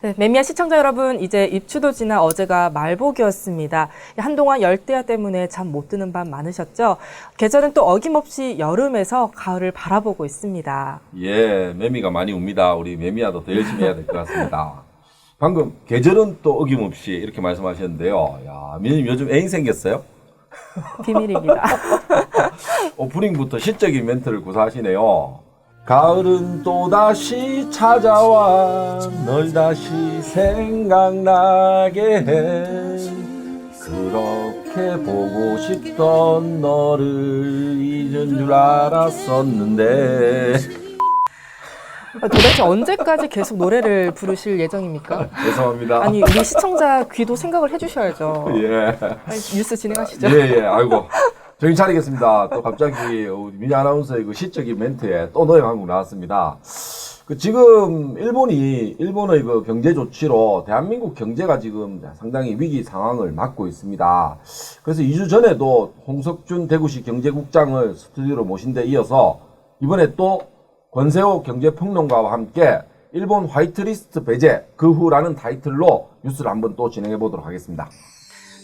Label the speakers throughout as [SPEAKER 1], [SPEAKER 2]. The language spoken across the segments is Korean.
[SPEAKER 1] 네, 매미야 시청자 여러분, 이제 입추도 지나 어제가 말복이었습니다. 한동안 열대야 때문에 잠 못 드는 밤 많으셨죠? 계절은 또 어김없이 여름에서 가을을 바라보고 있습니다.
[SPEAKER 2] 예, 매미가 많이 웁니다. 우리 매미야도 더 열심히 해야 될 것 같습니다. 방금 계절은 또 어김없이 이렇게 말씀하셨는데요. 야, 매님 요즘 애인 생겼어요?
[SPEAKER 1] 비밀입니다.
[SPEAKER 2] 오프닝부터 시적인 멘트를 구사하시네요. 가을은 또다시 찾아와 널 다시 생각나게 해. 그렇게 보고 싶던 너를 잊은 줄 알았었는데.
[SPEAKER 1] 도대체 언제까지 계속 노래를 부르실 예정입니까?
[SPEAKER 2] 죄송합니다.
[SPEAKER 1] 아니, 우리 시청자 귀도 생각을 해주셔야죠.
[SPEAKER 2] 예.
[SPEAKER 1] 아니, 뉴스 진행하시죠.
[SPEAKER 2] 예. 아이고. 정신 차리겠습니다. 또 갑자기 우리 미니 아나운서의 그 시적인 멘트에 또 노래가 한곡 나왔습니다. 지금 일본의 그 경제 조치로 대한민국 경제가 지금 상당히 위기 상황을 맞고 있습니다. 그래서 2주 전에도 홍석준 대구시 경제국장을 스튜디오로 모신 데 이어서 이번에 또 권세호 경제평론가와 함께 일본 화이트리스트 배제 그 후라는 타이틀로 뉴스를 한번 또 진행해 보도록 하겠습니다.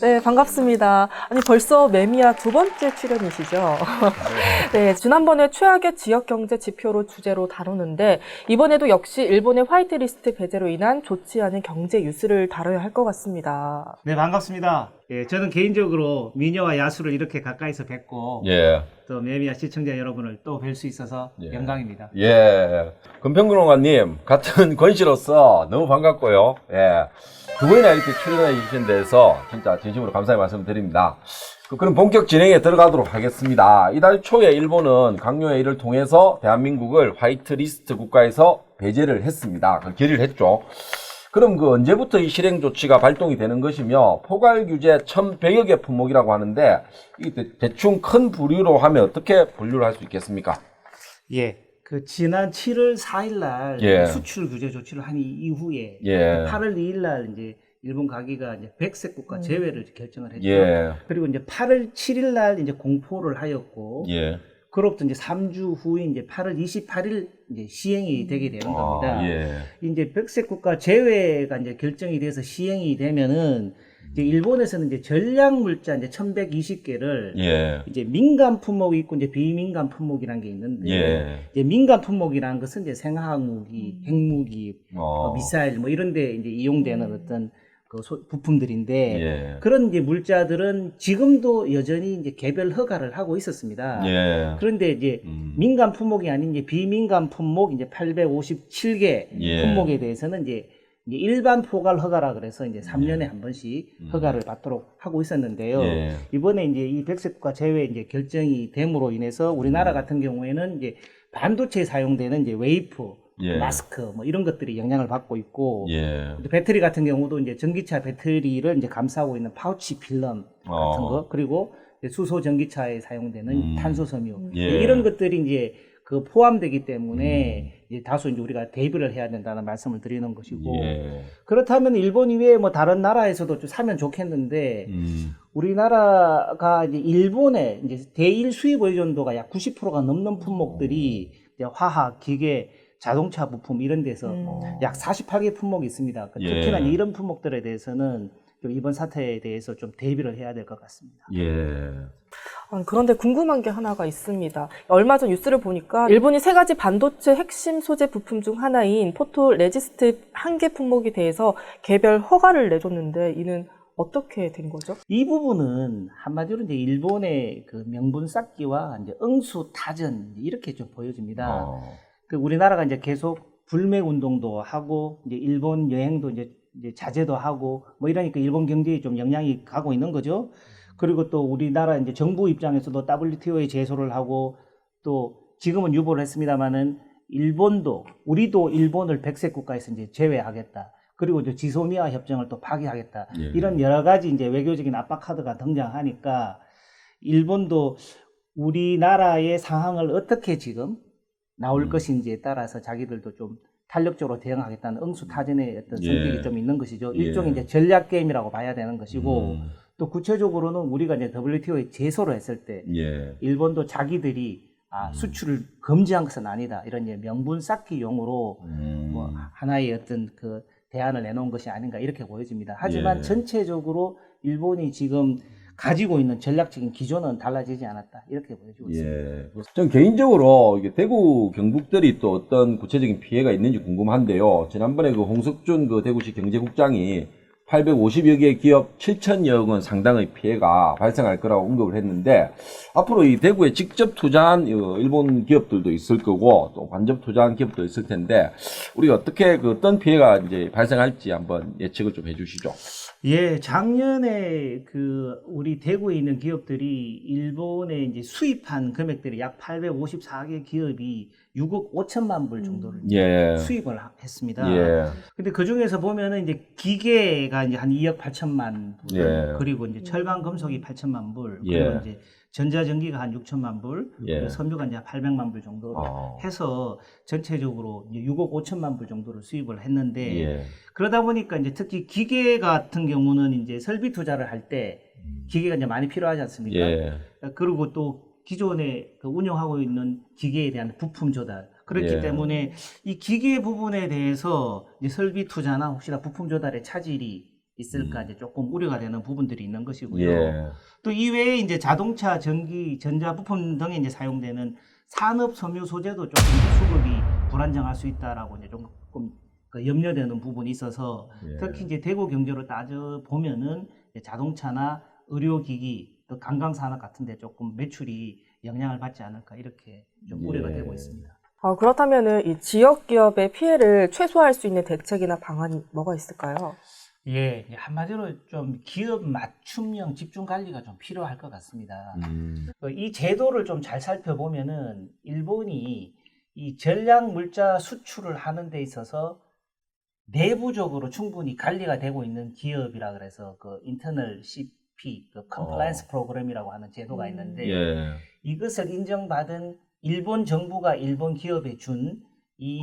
[SPEAKER 1] 네, 반갑습니다. 아니, 벌써 매미야 두 번째 출연이시죠? 네, 지난번에 최악의 지역경제 지표로 주제로 다루는데 이번에도 역시 일본의 화이트리스트 배제로 인한 좋지 않은 경제 뉴스를 다뤄야 할 것 같습니다.
[SPEAKER 3] 네, 반갑습니다. 예, 저는 개인적으로 미녀와 야수를 이렇게 가까이서 뵙고
[SPEAKER 2] 예.
[SPEAKER 3] 또 매미야 시청자 여러분을 또 뵐 수 있어서 영광입니다.
[SPEAKER 2] 예. 금평근홍아님, 같은 권씨로서 너무 반갑고요. 예. 두 번이나 이렇게 출연해 주신 데서 진짜 진심으로 감사의 말씀 드립니다. 그럼 본격 진행에 들어가도록 하겠습니다. 이달 초에 일본은 강요회의를 통해서 대한민국을 화이트리스트 국가에서 배제를 했습니다. 결의를 했죠. 그럼 그 언제부터 이 실행 조치가 발동이 되는 것이며 포괄 규제 1,100여 개 품목이라고 하는데 이게 대충 큰 부류로 하면 어떻게 분류를 할 수 있겠습니까?
[SPEAKER 3] 예. 그 지난 7월 4일 날
[SPEAKER 2] 예.
[SPEAKER 3] 수출 규제 조치를 한 이후에
[SPEAKER 2] 예.
[SPEAKER 3] 8월 2일 날 이제 일본 가기가 이제 백색 국가 제외를 결정을 했죠.
[SPEAKER 2] 예.
[SPEAKER 3] 그리고 이제 8월 7일 날 이제 공포를 하였고
[SPEAKER 2] 예.
[SPEAKER 3] 그로부터 이제 3주 후인 이제 8월 28일 이제 시행이 되게 되는 겁니다.
[SPEAKER 2] 예.
[SPEAKER 3] 이제 백색 국가 제외가 이제 결정이 돼서 시행이 되면은 이제 일본에서는 이제 전략 물자 이제 1,120개를
[SPEAKER 2] 예.
[SPEAKER 3] 이제 민간 품목이 있고 이제 비민간 품목이라는 게 있는데
[SPEAKER 2] 예.
[SPEAKER 3] 이제 민간 품목이라는 것은 이제 생화학 무기, 핵무기, 미사일 뭐 이런 데 이제 이용되는 어떤 그 부품들인데
[SPEAKER 2] 예.
[SPEAKER 3] 그런 이제 물자들은 지금도 여전히 이제 개별 허가를 하고 있었습니다.
[SPEAKER 2] 예.
[SPEAKER 3] 그런데 이제 민간 품목이 아닌 이제 비민간 품목 이제 857개
[SPEAKER 2] 예.
[SPEAKER 3] 품목에 대해서는 이제 일반 포괄 허가라 그래서 이제 3년에 한 번씩 허가를 받도록 하고 있었는데요.
[SPEAKER 2] 예.
[SPEAKER 3] 이번에 이제 이 백색 국가 제외 이제 결정이 됨으로 인해서 우리나라 같은 경우에는 이제 반도체에 사용되는 이제 웨이프,
[SPEAKER 2] 예.
[SPEAKER 3] 마스크 뭐 이런 것들이 영향을 받고 있고
[SPEAKER 2] 예.
[SPEAKER 3] 배터리 같은 경우도 이제 전기차 배터리를 이제 감싸고 있는 파우치 필름 같은 거 그리고 이제 수소 전기차에 사용되는 탄소 섬유
[SPEAKER 2] 예.
[SPEAKER 3] 이런 것들이 이제 그 포함되기 때문에 이제 다소 이제 우리가 대비를 해야 된다는 말씀을 드리는 것이고
[SPEAKER 2] 예.
[SPEAKER 3] 그렇다면 일본 이외에 뭐 다른 나라에서도 좀 사면 좋겠는데 우리나라가 이제 일본의 이제 대일 수입 의존도가 약 90%가 넘는 품목들이 이제 화학, 기계, 자동차 부품 이런 데서 약 48개 품목이 있습니다.
[SPEAKER 2] 예.
[SPEAKER 3] 특히나 이런 품목들에 대해서는 좀 이번 사태에 대해서 좀 대비를 해야 될 것 같습니다.
[SPEAKER 2] 예.
[SPEAKER 1] 그런데 궁금한 게 하나가 있습니다. 얼마 전 뉴스를 보니까 일본이 3가지 반도체 핵심 소재 부품 중 하나인 포토 레지스트 1개 품목에 대해서 개별 허가를 내줬는데 이는 어떻게 된 거죠?
[SPEAKER 3] 이 부분은 한마디로 이제 일본의 그 명분 쌓기와 이제 응수타전 이렇게 좀 보여집니다. 그 우리나라가 이제 계속 불매 운동도 하고 이제 일본 여행도 이제 자제도 하고 뭐 이러니까 일본 경제에 좀 영향이 가고 있는 거죠. 그리고 또 우리나라 이제 정부 입장에서도 WTO에 제소를 하고 또 지금은 유보를 했습니다만은 우리도 일본을 백색 국가에서 이제 제외하겠다. 그리고 이제 지소미아 협정을 또 파기하겠다.
[SPEAKER 2] 예.
[SPEAKER 3] 이런 여러 가지 이제 외교적인 압박 카드가 등장하니까 일본도 우리나라의 상황을 어떻게 지금 나올 것인지에 따라서 자기들도 좀 탄력적으로 대응하겠다는 응수타전의 어떤 성격이 좀 있는 것이죠. 일종의 이제 전략 게임이라고 봐야 되는 것이고 또 구체적으로는 우리가 이제 WTO에 제소를 했을 때 일본도 자기들이 수출을 금지한 것은 아니다. 이런 이제 명분 쌓기용으로 뭐 하나의 어떤 그 대안을 내놓은 것이 아닌가 이렇게 보여집니다. 하지만
[SPEAKER 2] 예.
[SPEAKER 3] 전체적으로 일본이 지금 가지고 있는 전략적인 기조는 달라지지 않았다 이렇게 보여지고 있습니다.
[SPEAKER 2] 예. 전 개인적으로 이게 대구 경북들이 또 어떤 구체적인 피해가 있는지 궁금한데요. 지난번에 그 홍석준 그 대구시 경제국장이 850여 개의 기업 7천여억 원 상당의 피해가 발생할 거라고 언급을 했는데, 앞으로 이 대구에 직접 투자한 일본 기업들도 있을 거고 또 간접 투자한 기업도 있을 텐데, 우리가 어떻게 그 어떤 피해가 이제 발생할지 한번 예측을 좀 해주시죠.
[SPEAKER 3] 예, 작년에 그 우리 대구에 있는 기업들이 일본에 이제 수입한 금액들이 약 854개 기업이 6억 5천만 불 정도를 이제
[SPEAKER 2] 예.
[SPEAKER 3] 수입을 했습니다.
[SPEAKER 2] 예.
[SPEAKER 3] 근데 그 중에서 보면은 이제 기계가 이제 한 2억 8천만 불,
[SPEAKER 2] 예.
[SPEAKER 3] 그리고 이제 철강 금속이 8천만 불,
[SPEAKER 2] 예.
[SPEAKER 3] 그리고 이제 전자전기가 한 6천만 불,
[SPEAKER 2] 예.
[SPEAKER 3] 그리고 섬유가 이제 800만 불 정도로 해서 전체적으로 이제 6억 5천만 불 정도를 수입을 했는데,
[SPEAKER 2] 예.
[SPEAKER 3] 그러다 보니까 이제 특히 기계 같은 경우는 이제 설비 투자를 할 때 기계가 이제 많이 필요하지 않습니까?
[SPEAKER 2] 예.
[SPEAKER 3] 그리고 또 기존에 그 운영하고 있는 기계에 대한 부품 조달. 그렇기
[SPEAKER 2] 예.
[SPEAKER 3] 때문에 이 기계 부분에 대해서 이제 설비 투자나 혹시나 부품 조달에 차질이 있을까 이제 조금 우려가 되는 부분들이 있는 것이고요.
[SPEAKER 2] 예.
[SPEAKER 3] 또 이외에 이제 자동차, 전기, 전자 부품 등에 이제 사용되는 산업 섬유 소재도 조금 이제 수급이 불안정할 수 있다라고 이제 조금 그 염려되는 부분이 있어서
[SPEAKER 2] 예.
[SPEAKER 3] 특히 이제 대구 경제로 따져 보면은 자동차나 의료기기 또 관광산업 같은데 조금 매출이 영향을 받지 않을까 이렇게 좀 우려가 되고 있습니다.
[SPEAKER 1] 그렇다면은 이 지역 기업의 피해를 최소화할 수 있는 대책이나 방안이 뭐가 있을까요?
[SPEAKER 3] 예, 한마디로 좀 기업 맞춤형 집중 관리가 좀 필요할 것 같습니다. 이 제도를 좀 잘 살펴보면은 일본이 이 전략 물자 수출을 하는 데 있어서 내부적으로 충분히 관리가 되고 있는 기업이라 그래서 그 인터널 CP, 그 컴플라이언스 프로그램이라고 하는 제도가 있는데
[SPEAKER 2] 예.
[SPEAKER 3] 이것을 인정받은 일본 정부가 일본 기업에 준 이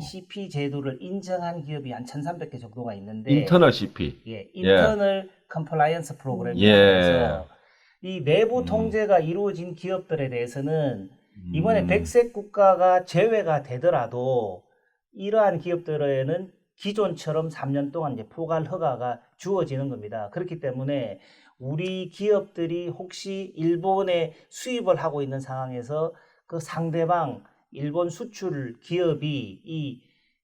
[SPEAKER 3] CP 제도를 인정한 기업이 한 1,300개 정도가 있는데
[SPEAKER 2] 인터널 CP.
[SPEAKER 3] 예, 인터널 컴플라이언스 프로그램이라고
[SPEAKER 2] 예.
[SPEAKER 3] 해서 이 내부 통제가 이루어진 기업들에 대해서는 이번에 백색 국가가 제외가 되더라도 이러한 기업들에는 기존처럼 3년 동안 이제 포괄 허가가 주어지는 겁니다. 그렇기 때문에 우리 기업들이 혹시 일본에 수입을 하고 있는 상황에서 그 상대방 일본 수출 기업이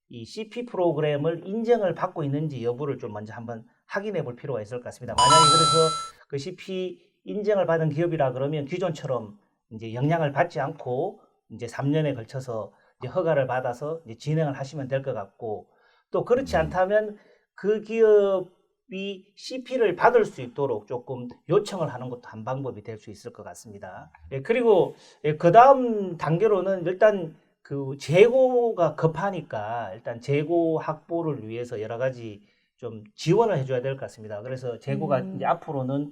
[SPEAKER 3] 이 CP 프로그램을 인정을 받고 있는지 여부를 좀 먼저 한번 확인해 볼 필요가 있을 것 같습니다. 만약에 그래서 그 CP 인정을 받은 기업이라 그러면 기존처럼 이제 영향을 받지 않고 이제 3년에 걸쳐서 이제 허가를 받아서 이제 진행을 하시면 될 것 같고, 또 그렇지 않다면 그 기업이 CP를 받을 수 있도록 조금 요청을 하는 것도 한 방법이 될 수 있을 것 같습니다. 예, 그리고 그 다음 단계로는 일단 그 재고가 급하니까 일단 재고 확보를 위해서 여러 가지 좀 지원을 해줘야 될 것 같습니다. 그래서 재고가 이제 앞으로는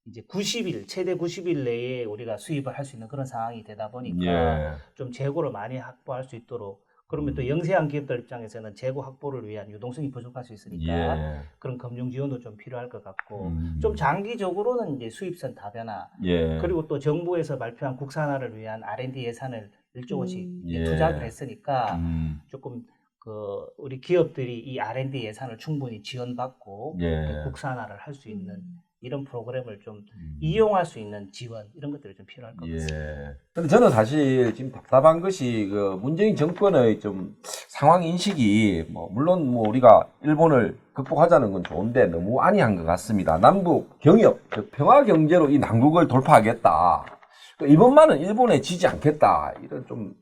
[SPEAKER 3] 이제 90일, 최대 90일 내에 우리가 수입을 할 수 있는 그런 상황이 되다 보니까
[SPEAKER 2] 예.
[SPEAKER 3] 좀 재고를 많이 확보할 수 있도록, 그러면 또 영세한 기업들 입장에서는 재고 확보를 위한 유동성이 부족할 수 있으니까
[SPEAKER 2] 예.
[SPEAKER 3] 그런 금융 지원도 좀 필요할 것 같고, 좀 장기적으로는 이제 수입선 다변화,
[SPEAKER 2] 예.
[SPEAKER 3] 그리고 또 정부에서 발표한 국산화를 위한 R&D 예산을 1조 원씩
[SPEAKER 2] 예.
[SPEAKER 3] 투자를 했으니까
[SPEAKER 2] 조금
[SPEAKER 3] 그 우리 기업들이 이 R&D 예산을 충분히 지원받고
[SPEAKER 2] 예.
[SPEAKER 3] 또 국산화를 할 수 있는 이런 프로그램을 좀 이용할 수 있는 지원, 이런 것들이 좀 필요할 것 같습니다.
[SPEAKER 2] 예. 근데 저는 사실 지금 답답한 것이 그 문재인 정권의 좀 상황 인식이 물론 우리가 일본을 극복하자는 건 좋은데 너무 안이한 것 같습니다. 남북 경협, 즉 평화 경제로 이 난국을 돌파하겠다. 이번만은 일본에 지지 않겠다. 이런 좀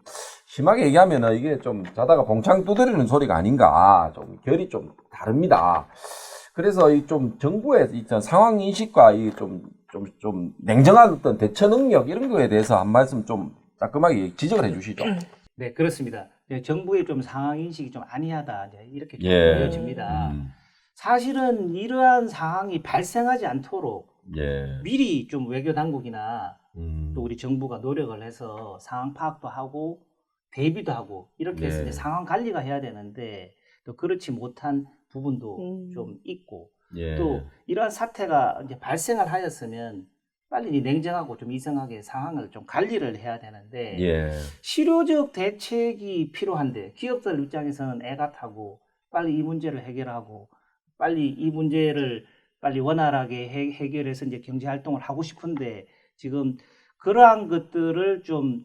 [SPEAKER 2] 심하게 얘기하면은 이게 좀 자다가 봉창 두드리는 소리가 아닌가. 좀 결이 좀 다릅니다. 그래서 이 좀 정부의 이 상황 인식과 이 좀 냉정한 어떤 대처 능력 이런 거에 대해서 한 말씀 좀 따끔하게 지적을 해주시죠.
[SPEAKER 3] 네, 그렇습니다. 정부의 좀 상황 인식이 좀 안이하다, 이제 이렇게 좀
[SPEAKER 2] 예.
[SPEAKER 3] 보여집니다. 사실은 이러한 상황이 발생하지 않도록
[SPEAKER 2] 예.
[SPEAKER 3] 미리 좀 외교 당국이나 또 우리 정부가 노력을 해서 상황 파악도 하고 대비도 하고 이렇게 해서
[SPEAKER 2] 네.
[SPEAKER 3] 이제 상황 관리가 해야 되는데 또 그렇지 못한 부분도 좀 있고,
[SPEAKER 2] 예.
[SPEAKER 3] 또 이러한 사태가 이제 발생을 하였으면 빨리 냉정하고 좀 이성하게 상황을 좀 관리를 해야 되는데
[SPEAKER 2] 예.
[SPEAKER 3] 실효적 대책이 필요한데 기업들 입장에서는 애가 타고 빨리 이 문제를 해결하고 빨리 이 문제를 빨리 원활하게 해결해서 이제 경제 활동을 하고 싶은데 지금 그러한 것들을 좀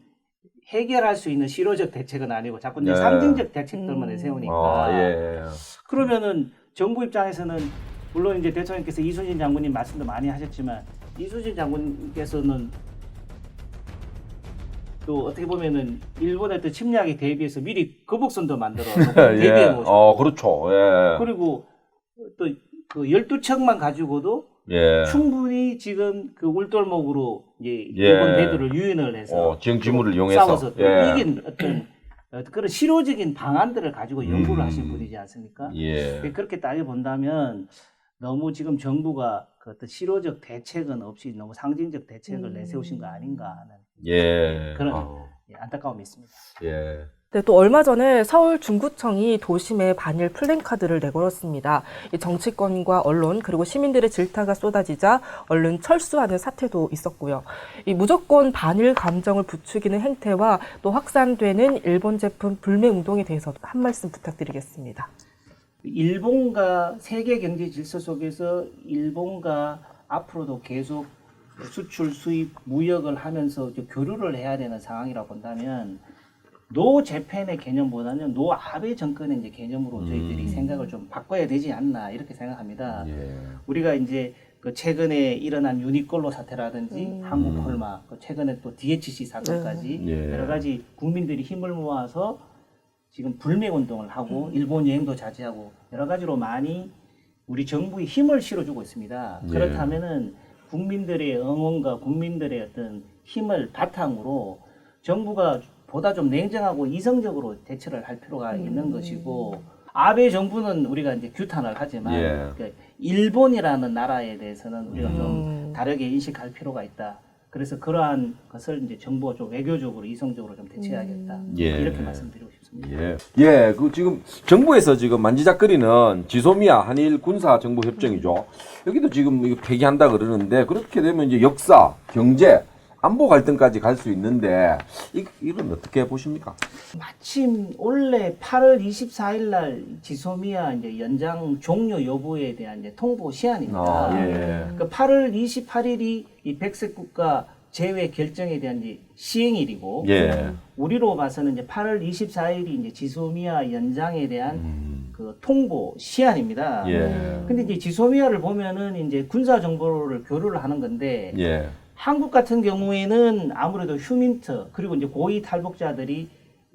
[SPEAKER 3] 해결할 수 있는 실효적 대책은 아니고 자꾸 이제
[SPEAKER 2] 네.
[SPEAKER 3] 상징적 대책들만 내세우니까
[SPEAKER 2] 예.
[SPEAKER 3] 그러면은 정부 입장에서는 물론 이제 대통령께서 이순신 장군님 말씀도 많이 하셨지만 이순신 장군께서는 또 어떻게 보면은 일본의 또 침략에 대비해서 미리 거북선도 만들어 대비해
[SPEAKER 2] 예.
[SPEAKER 3] 놓으셨고
[SPEAKER 2] 그렇죠. 예.
[SPEAKER 3] 그리고 또 그 12척만 가지고도
[SPEAKER 2] 예.
[SPEAKER 3] 충분히 지금 그 울돌목으로 이제
[SPEAKER 2] 예.
[SPEAKER 3] 일본 배들을 유인을 해서
[SPEAKER 2] 지형 지물을 이용해서
[SPEAKER 3] 싸워서 또
[SPEAKER 2] 예.
[SPEAKER 3] 이긴 그런 실효적인 방안들을 가지고 연구를 하신 분이지 않습니까?
[SPEAKER 2] 예.
[SPEAKER 3] 그렇게 따져 본다면 너무 지금 정부가 그 어떤 실효적 대책은 없이 너무 상징적 대책을 내세우신 거 아닌가 하는
[SPEAKER 2] 예.
[SPEAKER 3] 그런 안타까움이 있습니다.
[SPEAKER 2] 예.
[SPEAKER 1] 네, 또 얼마 전에 서울 중구청이 도심에 반일 플랜카드를 내걸었습니다. 이 정치권과 언론 그리고 시민들의 질타가 쏟아지자 얼른 철수하는 사태도 있었고요. 이 무조건 반일 감정을 부추기는 행태와 또 확산되는 일본 제품 불매 운동에 대해서 한 말씀 부탁드리겠습니다.
[SPEAKER 3] 일본과 세계 경제 질서 속에서 일본과 앞으로도 계속 수출, 수입, 무역을 하면서 좀 교류를 해야 되는 상황이라고 본다면 노 재팬의 개념보다는 노 아베 정권의 이제 개념으로 저희들이 생각을 좀 바꿔야 되지 않나 이렇게 생각합니다.
[SPEAKER 2] 예.
[SPEAKER 3] 우리가 이제 그 최근에 일어난 유니콜로 사태라든지 한국 폴마, 최근에 또 DHC 사건까지
[SPEAKER 2] 예.
[SPEAKER 3] 여러 가지 국민들이 힘을 모아서 지금 불매 운동을 하고 일본 여행도 자제하고 여러 가지로 많이 우리 정부에 힘을 실어주고 있습니다.
[SPEAKER 2] 예.
[SPEAKER 3] 그렇다면은 국민들의 응원과 국민들의 어떤 힘을 바탕으로 정부가 보다 좀 냉정하고 이성적으로 대처를 할 필요가 있는 것이고 아베 정부는 우리가 이제 규탄을 하지만
[SPEAKER 2] 예.
[SPEAKER 3] 그러니까 일본이라는 나라에 대해서는 우리가 좀 다르게 인식할 필요가 있다. 그래서 그러한 것을 이제 정부가 좀 외교적으로 이성적으로 좀 대처해야겠다.
[SPEAKER 2] 예.
[SPEAKER 3] 이렇게 말씀드리고 싶습니다.
[SPEAKER 2] 예. 예, 그 지금 정부에서 지금 만지작거리는 지소미아 한일 군사 정보 협정이죠. 여기도 지금 이거 폐기한다 그러는데 그렇게 되면 이제 역사, 경제, 안보 갈등까지 갈 수 있는데 이건 어떻게 보십니까?
[SPEAKER 3] 마침 원래 8월 24일 날 지소미아 이제 연장 종료 여부에 대한 이제 통보 시한입니다.
[SPEAKER 2] 예.
[SPEAKER 3] 그 8월 28일이 이 백색 국가 제외 결정에 대한 이제 시행일이고
[SPEAKER 2] 예.
[SPEAKER 3] 우리로 봐서는 이제 8월 24일이 이제 지소미아 연장에 대한 그 통보 시한입니다.
[SPEAKER 2] 예.
[SPEAKER 3] 근데 이제 지소미아를 보면은 이제 군사 정보를 교류를 하는 건데
[SPEAKER 2] 예.
[SPEAKER 3] 한국 같은 경우에는 아무래도 휴민트 그리고 이제 고위 탈북자들이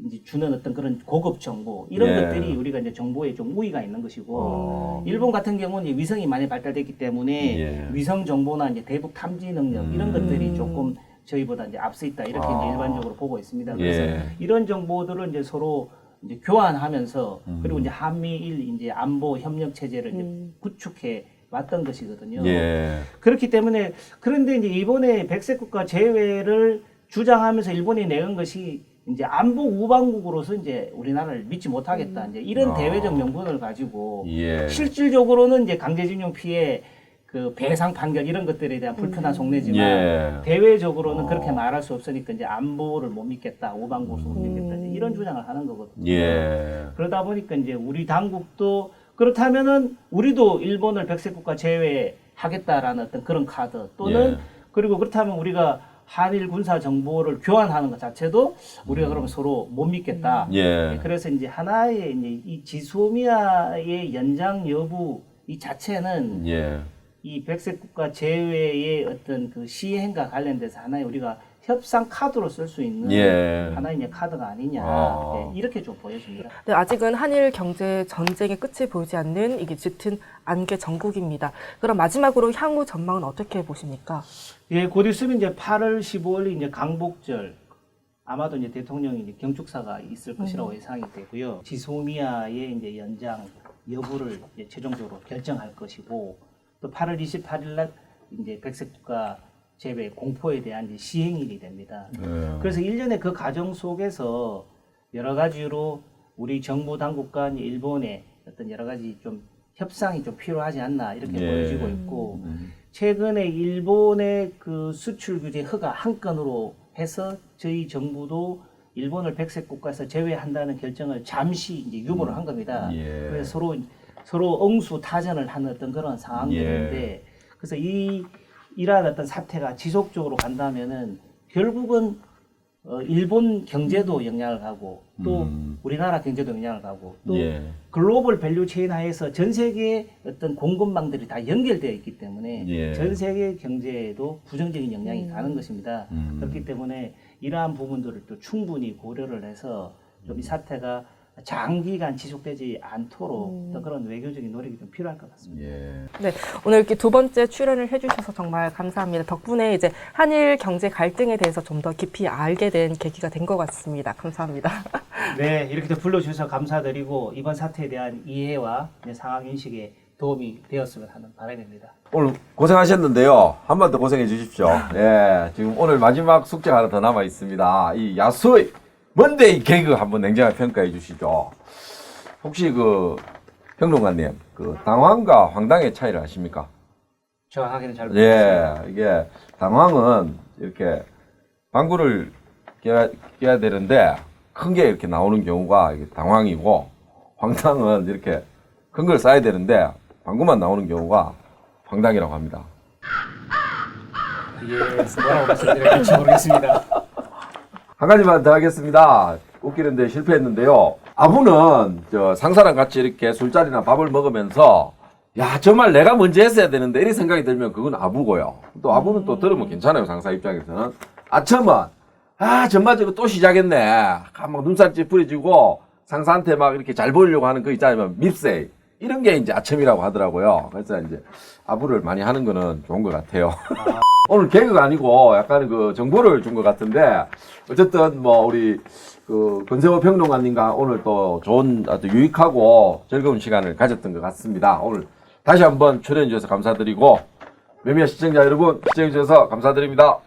[SPEAKER 3] 이제 주는 어떤 그런 고급 정보 이런
[SPEAKER 2] 예.
[SPEAKER 3] 것들이 우리가 이제 정보에 좀 우위가 있는 것이고 일본 같은 경우는 이제 위성이 많이 발달됐기 때문에
[SPEAKER 2] 예.
[SPEAKER 3] 위성 정보나 이제 대북 탐지 능력 이런 것들이 조금 저희보다 이제 앞서 있다 이렇게 이제 일반적으로 보고 있습니다. 그래서
[SPEAKER 2] 예.
[SPEAKER 3] 이런 정보들을 이제 서로 이제 교환하면서 그리고 이제 한미일 이제 안보 협력 체제를 이제 구축해 왔던 것이거든요.
[SPEAKER 2] 예.
[SPEAKER 3] 그렇기 때문에 그런데 이제 이번에 백색 국가 제외를 주장하면서 일본이 내건 것이 이제 안보 우방국으로서 이제 우리나라를 믿지 못하겠다. 이제 이런 대외적 명분을 가지고
[SPEAKER 2] 예.
[SPEAKER 3] 실질적으로는 이제 강제징용 피해 그 배상 판결 이런 것들에 대한 불편한 속내지만
[SPEAKER 2] 예.
[SPEAKER 3] 대외적으로는 그렇게 말할 수 없으니까 이제 안보를 못 믿겠다. 우방국을 못 믿겠다. 이제 이런 주장을 하는 거거든요.
[SPEAKER 2] 예.
[SPEAKER 3] 그러다 보니까 이제 우리 당국도 그렇다면은 우리도 일본을 백색 국가 제외하겠다라는 어떤 그런 카드 또는
[SPEAKER 2] 예.
[SPEAKER 3] 그리고 그렇다면 우리가 한일 군사 정보를 교환하는 것 자체도 우리가 그러면 서로 못 믿겠다.
[SPEAKER 2] 예.
[SPEAKER 3] 그래서 이제 하나의 이제 이 지소미아의 연장 여부 이 자체는
[SPEAKER 2] 예.
[SPEAKER 3] 이 백색 국가 제외의 어떤 그 시행과 관련돼서 하나의 우리가 협상 카드로 쓸 수 있는
[SPEAKER 2] 예.
[SPEAKER 3] 하나의 이제 카드가 아니냐 예, 이렇게 좀 보여집니다.
[SPEAKER 1] 네, 아직은 한일 경제 전쟁의 끝이 보이지 않는 이게 짙은 안개 전국입니다. 그럼 마지막으로 향후 전망은 어떻게 보십니까?
[SPEAKER 3] 예, 곧 있으면 이제 8월 15일이 이제 강복절 아마도 이제 대통령이 이제 경축사가 있을 것이라고 예상이 되고요. 지소미아의 이제 연장 여부를 이제 최종적으로 결정할 것이고 또 8월 28일 날 이제 백색 국가 제외 공포에 대한 이제 시행일이 됩니다. 그래서 일련의 그 과정 속에서 여러 가지로 우리 정부 당국과 이제 일본의 어떤 여러 가지 좀 협상이 좀 필요하지 않나 이렇게
[SPEAKER 2] 예.
[SPEAKER 3] 보여지고 있고 최근에 일본의 그 수출 규제 허가 한 건으로 해서 저희 정부도 일본을 백색 국가에서 제외한다는 결정을 잠시 이제 유보를 한 겁니다.
[SPEAKER 2] 예.
[SPEAKER 3] 그래서 서로 응수타전을 하는 어떤 그런 상황들인데 그래서 이러한 어떤 사태가 지속적으로 간다면은 결국은 일본 경제도 영향을 가고 또 우리나라 경제도 영향을 가고 또
[SPEAKER 2] 예.
[SPEAKER 3] 글로벌 밸류 체인 하에서 전 세계의 어떤 공급망들이 다 연결되어 있기 때문에
[SPEAKER 2] 예.
[SPEAKER 3] 전 세계 경제에도 부정적인 영향이 가는 것입니다. 그렇기 때문에 이러한 부분들을 또 충분히 고려를 해서 좀 이 사태가 장기간 지속되지 않도록 어떤 그런 외교적인 노력이 좀 필요할 것 같습니다.
[SPEAKER 2] 예.
[SPEAKER 1] 네, 오늘 이렇게 두 번째 출연을 해주셔서 정말 감사합니다. 덕분에 이제 한일 경제 갈등에 대해서 좀 더 깊이 알게 된 계기가 된 것 같습니다. 감사합니다.
[SPEAKER 3] 네, 이렇게 또 불러주셔서 감사드리고 이번 사태에 대한 이해와 상황 인식에 도움이 되었으면 하는 바람입니다.
[SPEAKER 2] 오늘 고생하셨는데요. 한 번 더 고생해 주십시오. 예, 지금 오늘 마지막 숙제가 하나 더 남아 있습니다. 이 야수의 먼데이 개그 한번 냉정하게 평가해 주시죠. 혹시 그 평론가님, 그 당황과 황당의 차이를 아십니까?
[SPEAKER 3] 정확하게는 잘 모르겠습니다.
[SPEAKER 2] 예, 이게 당황은 이렇게 방구를 껴야 되는데 큰 게 이렇게 나오는 경우가 이게 당황이고, 황당은 이렇게 큰 걸 싸야 되는데 방구만 나오는 경우가 황당이라고 합니다.
[SPEAKER 3] 예, 뭐라고 말씀드려야 될지 모르겠습니다.
[SPEAKER 2] 한 가지만 더 하겠습니다. 웃기는데 실패했는데요. 아부는 저 상사랑 같이 이렇게 술자리나 밥을 먹으면서 야 정말 내가 먼저 했어야 되는데 이런 생각이 들면 그건 아부고요. 또 아부는 또 들으면 괜찮아요. 상사 입장에서는. 아첨은 아 전반적으로 또 시작했네. 막 눈살 찌푸려지고 상사한테 막 이렇게 잘 보이려고 하는 거 있잖아요. 밉세. 이런 게 이제 아첨이라고 하더라고요. 그래서 이제 아부를 많이 하는 거는 좋은 것 같아요. 오늘 개그가 아니고 약간 그 정보를 준 것 같은데 어쨌든 뭐 우리 그 권세호 평론가님과 오늘 또 좋은 아주 유익하고 즐거운 시간을 가졌던 것 같습니다. 오늘 다시 한번 출연해 주셔서 감사드리고 매미야 시청자 여러분 시청해 주셔서 감사드립니다.